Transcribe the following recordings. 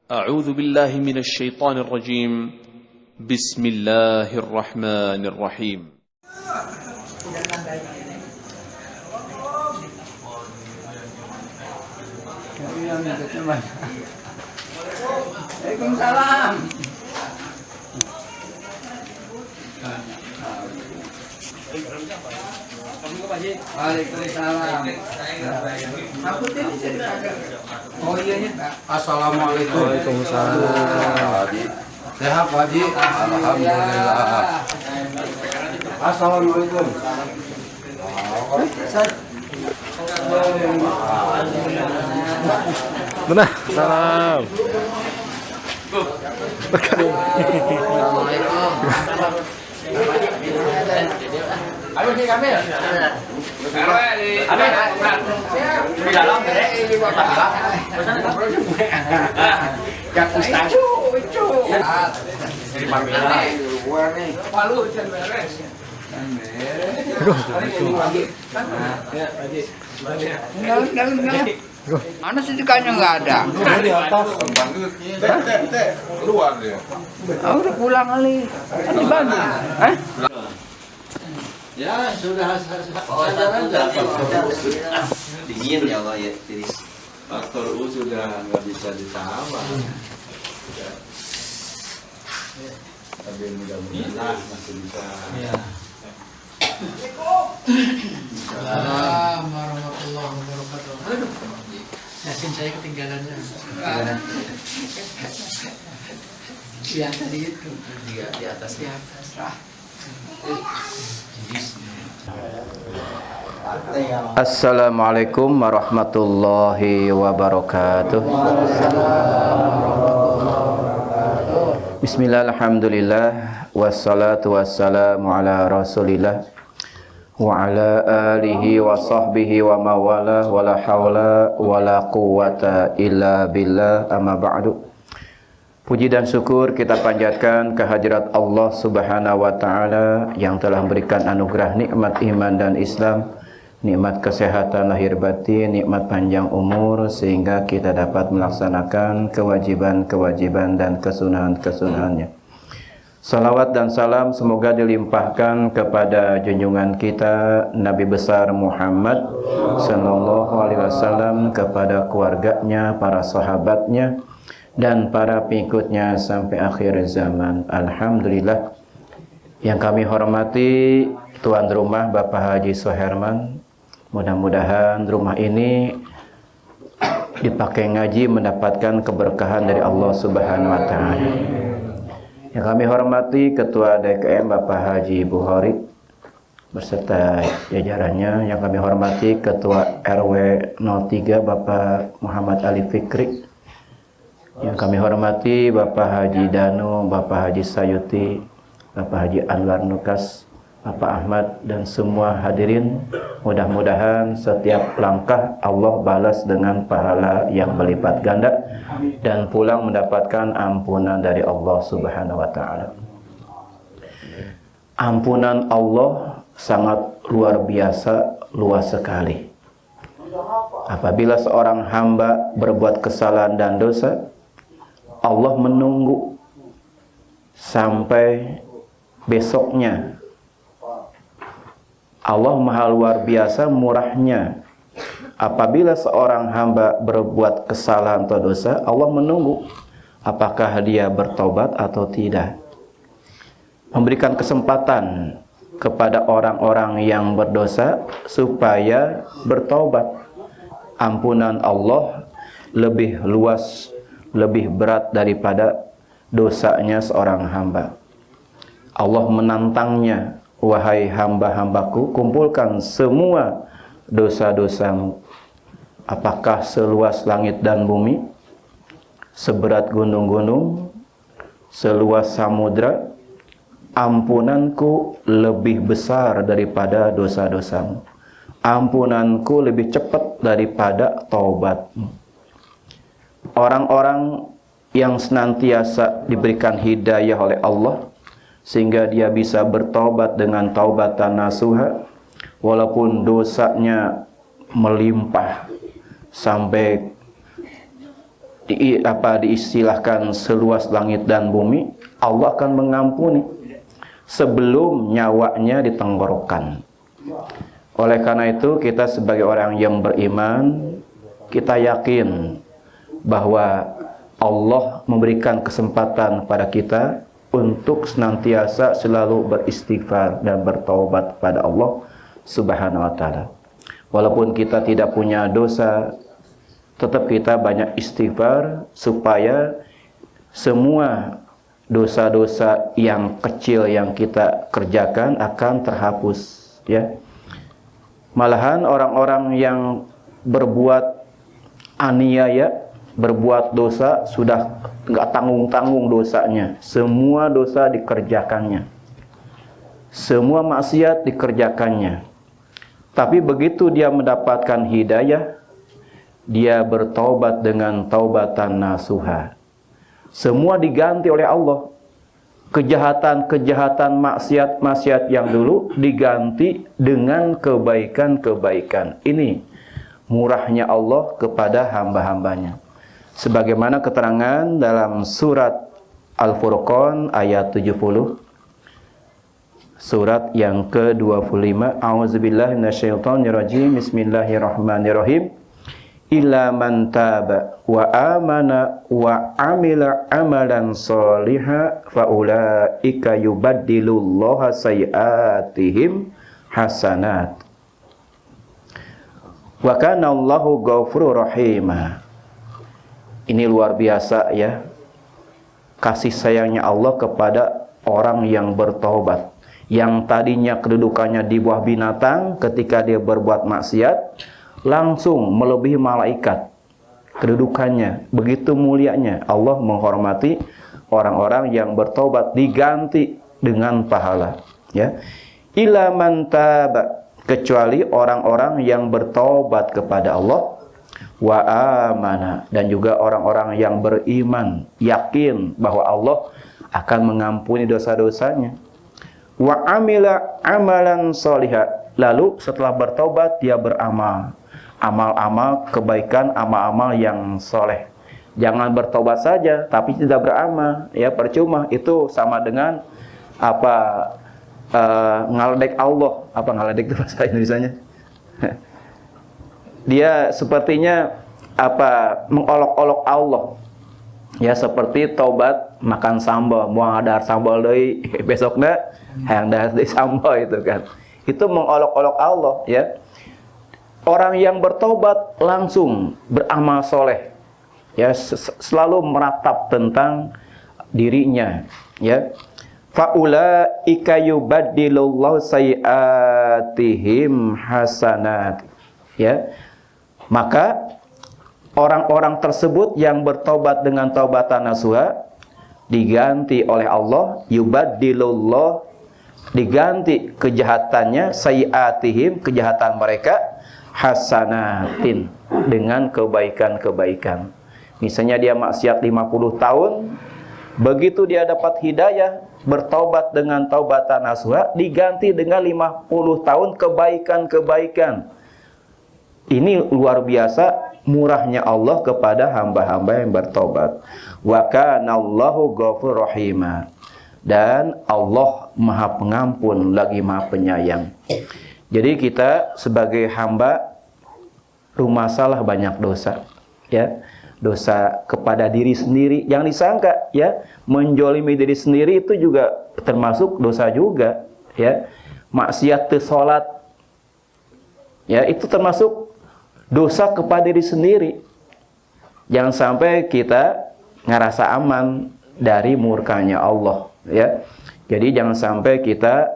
أعوذ بالله من الشيطان الرجيم. بسم الله الرحمن الرحيم. Waalaikumsalam. Waalaikumsalam. Aku ini cerita. Oh iya nih Pak. Assalamualaikum. Waalaikumsalam. Sehat Pak Haji? Alhamdulillah. Assalamualaikum. Benar, salam. Ayo sih kami. Di dalam ini Bapak. Jak Ustaz. Dari Pamela. Luar nih. Palu can beres. Mana sedekahnya nggak ada? Di atas. Keluar dia. Oh, udah pulang kali. Di Bandung. Ya sudah dingin ya Allah ya tiris. Faktor U sudah nggak bisa ditambah. Tapi mudah-mudahan masih bisa. Assalamualaikum warahmatullahi wabarakatuh. Yasin saya ketinggalan. Ya tadi itu di atas. Assalamualaikum warahmatullahi wabarakatuh. Bismillah, alhamdulillah, wassalatu wassalamu ala rasulillah wa ala alihi wa sahbihi wa mawala wa la hawla wa la quwwata illa billah, amma ba'du. Puji dan syukur kita panjatkan kehadirat Allah Subhanahu wa taala yang telah memberikan anugerah nikmat iman dan Islam, nikmat kesehatan lahir batin, nikmat panjang umur sehingga kita dapat melaksanakan kewajiban-kewajiban dan kesunahan-kesunahannya. Salawat dan salam semoga dilimpahkan kepada junjungan kita Nabi besar Muhammad sallallahu alaihi wasallam, kepada keluarganya, para sahabatnya dan para pengikutnya sampai akhir zaman. Alhamdulillah. Yang kami hormati tuan rumah Bapak Haji Soherman, mudah-mudahan rumah ini dipakai ngaji mendapatkan keberkahan dari Allah Subhanahu wa taala. Yang kami hormati Ketua DKM Bapak Haji Bukhari beserta jajarannya. Yang kami hormati Ketua RW 03 Bapak Muhammad Ali Fikri. Yang kami hormati Bapak Haji Danu, Bapak Haji Sayuti, Bapak Haji Anwar Nukas, Bapak Ahmad, dan semua hadirin. Mudah-mudahan setiap langkah Allah balas dengan pahala yang berlipat ganda dan pulang mendapatkan ampunan dari Allah Subhanahu wa taala. Ampunan Allah sangat luar biasa, luas sekali. Apabila seorang hamba berbuat kesalahan dan dosa, Allah menunggu sampai besoknya. Allah maha luar biasa murahnya. Apabila seorang hamba berbuat kesalahan atau dosa, Allah menunggu apakah dia bertobat atau tidak. Memberikan kesempatan kepada orang-orang yang berdosa supaya bertobat. Ampunan Allah lebih luas, lebih berat daripada dosanya seorang hamba. Allah menantangnya, wahai hamba-hambaku, kumpulkan semua dosa-dosamu. Apakah seluas langit dan bumi, seberat gunung-gunung, seluas samudra, ampunanku lebih besar daripada dosa-dosamu. Ampunanku lebih cepat daripada taubatmu. Orang-orang yang senantiasa diberikan hidayah oleh Allah sehingga dia bisa bertaubat dengan taubatan nasuha, walaupun dosanya melimpah sampai diistilahkan seluas langit dan bumi, Allah akan mengampuni sebelum nyawanya ditenggorokan. Oleh karena itu, kita sebagai orang yang beriman, kita yakin bahwa Allah memberikan kesempatan pada kita untuk senantiasa selalu beristighfar dan bertaubat pada Allah Subhanahu wa taala. Walaupun kita tidak punya dosa, tetap kita banyak istighfar supaya semua dosa-dosa yang kecil yang kita kerjakan akan terhapus, ya. Malahan orang-orang yang berbuat aniaya, berbuat dosa, sudah nggak tanggung-tanggung dosanya. Semua dosa dikerjakannya, semua maksiat dikerjakannya. Tapi begitu dia mendapatkan hidayah, dia bertaubat dengan taubatan nasuha. Semua diganti oleh Allah. Kejahatan-kejahatan, maksiat-maksiat yang dulu diganti dengan kebaikan-kebaikan. Ini murahnya Allah kepada hamba-hambanya. Sebagaimana keterangan dalam surat Al-Furqan ayat 70. Surat yang ke-25. A'udzubillahi minasyaitonirrajim. Bismillahirrahmanirrahim. Illa man taba wa amana wa amila amalan sholiha fa ulaika yubaddilullahu sayiatihim hasanat wa kana Allahu ghafurur rahim. Ini luar biasa, ya, kasih sayangnya Allah kepada orang yang bertaubat, yang tadinya kedudukannya di bawah binatang. Ketika dia berbuat maksiat, langsung melebihi malaikat kedudukannya. Begitu mulianya. Allah menghormati orang-orang yang bertobat, diganti dengan pahala, ya. Illa man taba, kecuali orang-orang yang bertobat kepada Allah, wa amana, dan juga orang-orang yang beriman, yakin bahwa Allah akan mengampuni dosa-dosanya, wa amila amalan sholiha, lalu setelah bertobat dia beramal amal-amal kebaikan, amal-amal yang soleh. Jangan bertobat saja tapi tidak beramal, ya, percuma. Itu sama dengan ngaledek Allah. Apa ngaledek itu bahasa Indonesianya? Dia sepertinya mengolok-olok Allah. Ya, seperti taubat makan sambal, mau ada sambal deui besoknya hayang da sambal itu kan. Itu mengolok-olok Allah, ya. Orang yang bertobat langsung beramal soleh, ya, selalu meratap tentang dirinya, ya. Faulaika yubaddilullahu sayiatihim hasanat, ya. Maka orang-orang tersebut yang bertobat dengan taubatan nasuha diganti oleh Allah, yubaddilullah, diganti kejahatannya, sayiatihim, kejahatan mereka, hasanatin, dengan kebaikan-kebaikan. Misalnya dia maksiat 50 tahun, begitu dia dapat hidayah, bertaubat dengan taubatan nasuha, diganti dengan 50 tahun kebaikan-kebaikan. Ini luar biasa murahnya Allah kepada hamba-hamba yang bertobat. Wa kana Allahu ghafurur rahim. Dan Allah Maha Pengampun lagi Maha Penyayang. Jadi kita sebagai hamba rumah salah banyak dosa, ya. Dosa kepada diri sendiri yang disangka, ya, menjolimi diri sendiri itu juga termasuk dosa juga, ya. Maksiat teu salat, ya, itu termasuk dosa kepada diri sendiri. Jangan sampai kita ngerasa aman dari murkanya Allah, ya. Jadi jangan sampai kita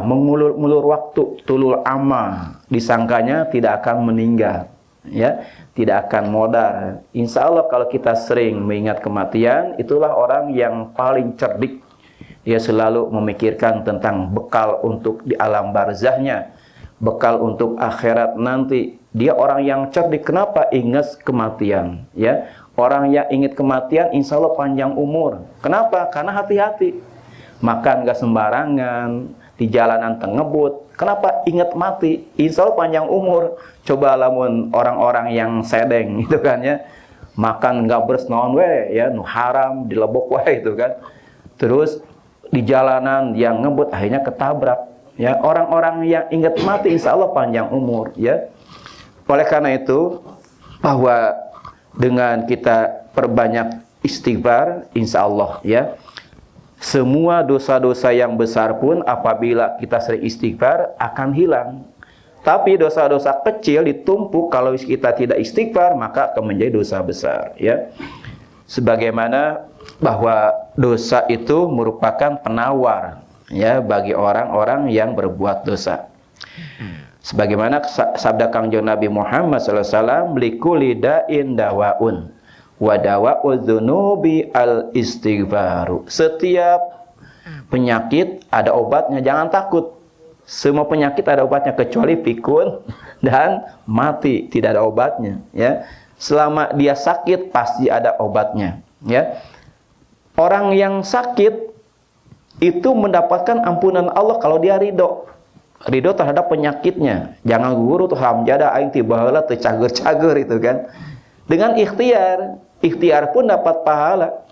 mengulur waktu, tulul amal, disangkanya tidak akan meninggal, ya, tidak akan modal. Insya Allah kalau kita sering mengingat kematian, itulah orang yang paling cerdik. Dia selalu memikirkan tentang bekal untuk di alam barzahnya, bekal untuk akhirat nanti. Dia orang yang cerdik. Kenapa? Ingat kematian, ya. Orang yang ingat kematian insya Allah panjang umur. Kenapa? Karena hati-hati, makan gak sembarangan, di jalanan tengebut. Kenapa? Ingat mati. Insya Allah panjang umur. Coba lamun orang-orang yang sedeng itu kan, ya, makan nggak beres naon we ya, nu haram dilebok we itu kan. Terus di jalanan yang ngebut akhirnya ketabrak ya. Orang-orang yang ingat mati insya Allah panjang umur ya. Oleh karena itu bahwa dengan kita perbanyak istighfar insya Allah ya, semua dosa-dosa yang besar pun apabila kita sering istighfar akan hilang. Tapi dosa-dosa kecil ditumpuk kalau kita tidak istighfar maka akan menjadi dosa besar ya. Sebagaimana bahwa dosa itu merupakan penawar ya bagi orang-orang yang berbuat dosa. Sebagaimana sabda Kangjeng Nabi Muhammad SAW, "Likulli da'in dawaun wa dawa'udz dzunubi al-istighfaru." Setiap penyakit ada obatnya, jangan takut. Semua penyakit ada obatnya kecuali pikun dan mati, tidak ada obatnya ya. Selama dia sakit pasti ada obatnya ya. Orang yang sakit itu mendapatkan ampunan Allah kalau dia ridho terhadap penyakitnya. Jangan guru tuh hamjada aing ti baheula teu cager-cager itu kan. Dengan ikhtiar pun dapat pahala.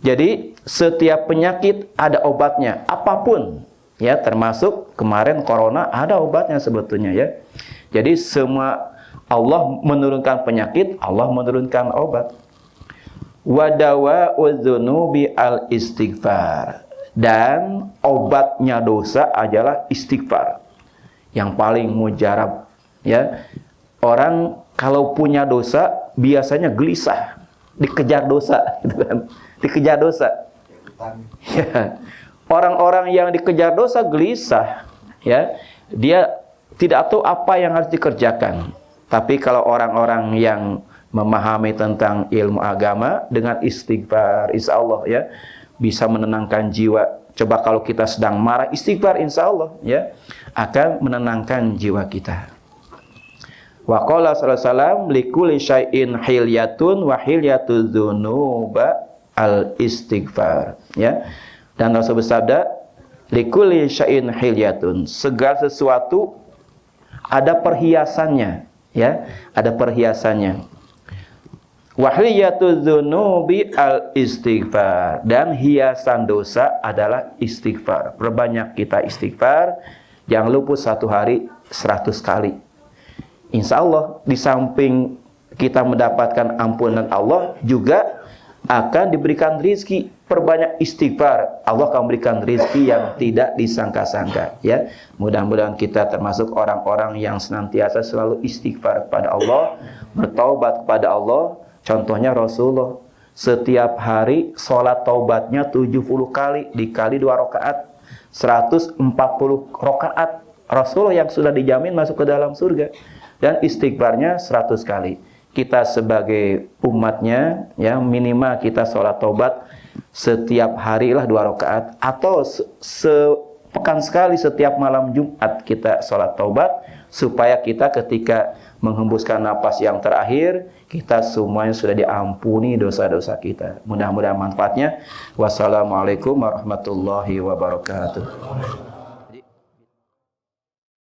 Jadi setiap penyakit ada obatnya, apapun. Ya, termasuk kemarin corona ada obatnya sebetulnya ya. Jadi semua Allah menurunkan penyakit, Allah menurunkan obat. Wa dawa'udz dzunubi al-istighfar. Dan obatnya dosa adalah istighfar. Yang paling mujarab ya. Orang kalau punya dosa biasanya gelisah, dikejar dosa gitu kan. Dikejar dosa. Ya. Orang-orang yang dikejar dosa gelisah ya, dia tidak tahu apa yang harus dikerjakan. Tapi kalau orang-orang yang memahami tentang ilmu agama dengan istighfar insya Allah ya bisa menenangkan jiwa. Coba kalau kita sedang marah, istighfar insya Allah ya akan menenangkan jiwa kita. Wa qala sallallahu alaihi wasallam likulli syai'in hilyatun wa hilyatudz dzunuba al istighfar ya. Dan Rasul bersabda, likulli syai'in hilyatun, segala sesuatu ada perhiasannya, ya, ada perhiasannya. Wa hilyatudz dzunubi al istighfar, dan hiasan dosa adalah istighfar. Perbanyak kita istighfar, jangan lupa satu hari 100 kali. Insya Allah di samping kita mendapatkan ampunan Allah juga akan diberikan rizki. Perbanyak istighfar, Allah akan memberikan rizki yang tidak disangka-sangka ya. Mudah-mudahan kita termasuk orang-orang yang senantiasa selalu istighfar kepada Allah, bertaubat kepada Allah. Contohnya Rasulullah setiap hari sholat taubatnya 70 kali dikali 2 rakaat 140 rakaat. Rasulullah yang sudah dijamin masuk ke dalam surga, dan istighfarnya 100 kali. Kita sebagai umatnya ya minimal kita sholat taubat setiap hari lah 2 rakaat, atau sepekan sekali setiap malam Jumat kita sholat taubat, supaya kita ketika menghembuskan napas yang terakhir kita semuanya sudah diampuni dosa-dosa kita. Mudah-mudahan manfaatnya. Wassalamualaikum warahmatullahi wabarakatuh.